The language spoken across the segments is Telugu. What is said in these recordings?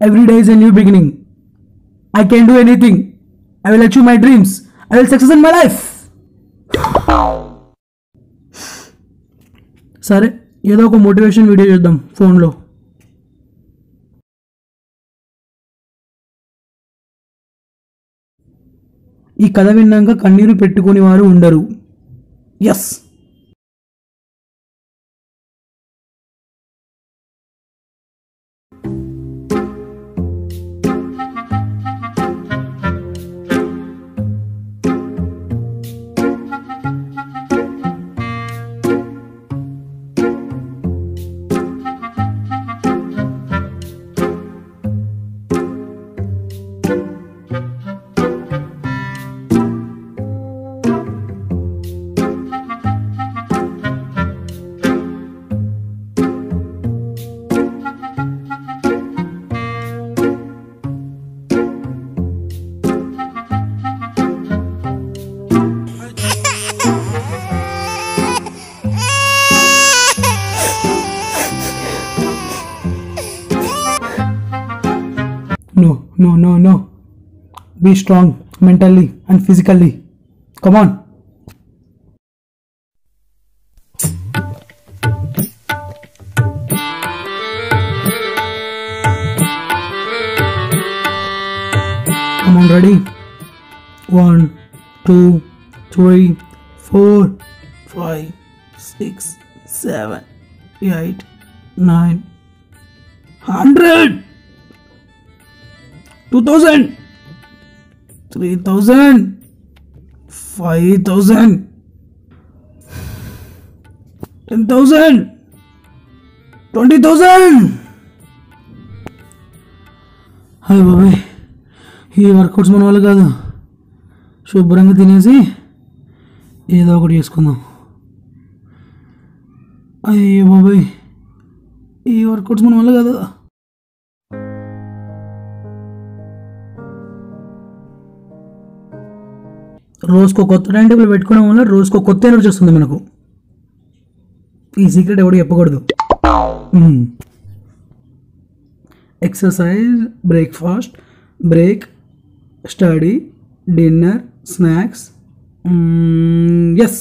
Every day is a new beginning. I can do anything. I will achieve my dreams. I will success in my life. సరే ఏదో ఒక మోటివేషన్ వీడియో చూద్దాం ఫోన్లో. ఈ కథ విన్నాక కన్నీరు పెట్టుకుని వారు ఉండరు. Yes. No. Be strong mentally and physically. Come on. Come on, ready? 1, 2, 3, 4, 5, 6, 7, 8, 9, 100. 2000, 3000, 5000, 10,000, 20,000. Hi బాబాయ్, ఈ వర్కౌట్స్ మన వాళ్ళు కాదు. శుభ్రంగా తినేసి ఏదో ఒకటి చేసుకుందాం. అయ్యో బాబాయ్, ఈ వర్కౌట్స్ మన వాళ్ళు కాదు. రోజుకో కొత్త టైం టేబుల్ పెట్టుకోవడం వల్ల రోజుకో కొత్త ఎనర్జీ వస్తుంది మనకు. ఈ సీక్రెట్ ఎవడు చెప్పకూడదు. Exercise, breakfast, break, study, dinner, snacks. Yes,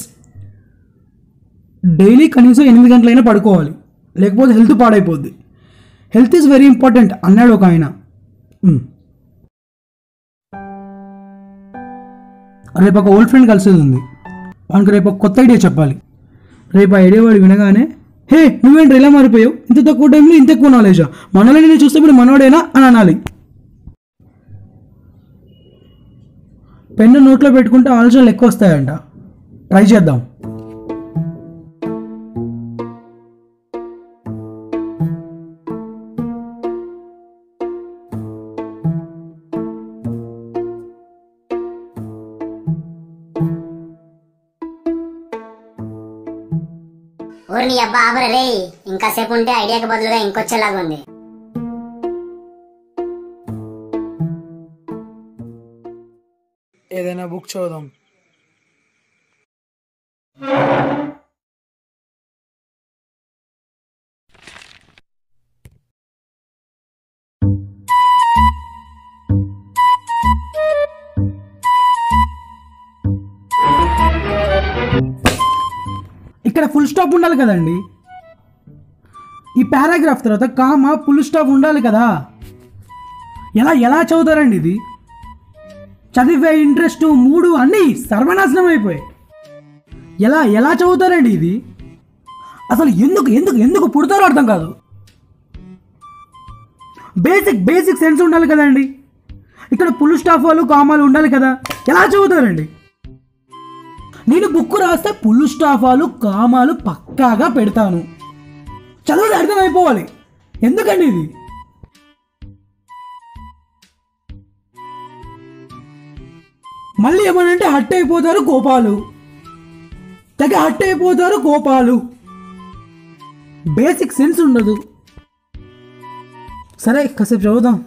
daily కనీసం 8 గంటలైనా పడుకోవాలి, లేకపోతే హెల్త్ పాడైపోద్ది. హెల్త్ ఈజ్ వెరీ ఇంపార్టెంట్ అన్నాడు ఒక ఆయన. రేపు ఒక ఓల్డ్ ఫ్రెండ్ కలిసేది ఉంది. వానికి రేపు ఒక కొత్త ఐడియా చెప్పాలి. రేపు ఆ ఐడియా వాడు వినగానే, హే నువ్వేంటి ఇలా మారిపోయావు, ఇంత తక్కువ టైంలో ఇంత ఎక్కువ నాలెడ్జా, మనల్ని నేను చూస్తే ఇప్పుడు మనోడేనా అని అనాలి. పెన్ను నోట్లో పెట్టుకుంటే ఆలోచనలు ఎక్కువ వస్తాయంట. ట్రై చేద్దాం. ఊరిని అబ్బా ఆబర రే, ఇంకాసేపు ఉంటే ఐడియాకి బదులుగా ఇంకొచ్చేలాగా ఉంది. ఏదైనా బుక్ చదువుదాం. ఇక్కడ ఫుల్ స్టాప్ ఉండాలి కదండి. ఈ పారాగ్రాఫ్ తర్వాత కామా ఫుల్ స్టాప్ ఉండాలి కదా. ఎలా చదువుతారండి ఇది? చదివే ఇంట్రెస్ట్, మూడు అన్నీ సర్వనాశనం అయిపోయాయి. ఎలా చదువుతారండి ఇది? అసలు ఎందుకు పుడతారో అర్థం కాదు. బేసిక్ సెన్స్ ఉండాలి కదండి. ఇక్కడ ఫుల్ స్టాప్ వాళ్ళు కామాలు ఉండాలి కదా. ఎలా చదువుతారండి? నేను బుక్ రాస్తే ఫుల్ స్టాఫాలు కామాలు పక్కాగా పెడతాను. చదువుది అర్థమైపోవాలి. ఎందుకండి ఇది? మళ్ళీ ఏమనంటే హట్ అయిపోతారు కోపాలు, తెగ హట్ అయిపోతారు కోపాలు. బేసిక్ సెన్స్ ఉండదు. సరే కాసేపు చదువుదాం.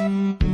ఆ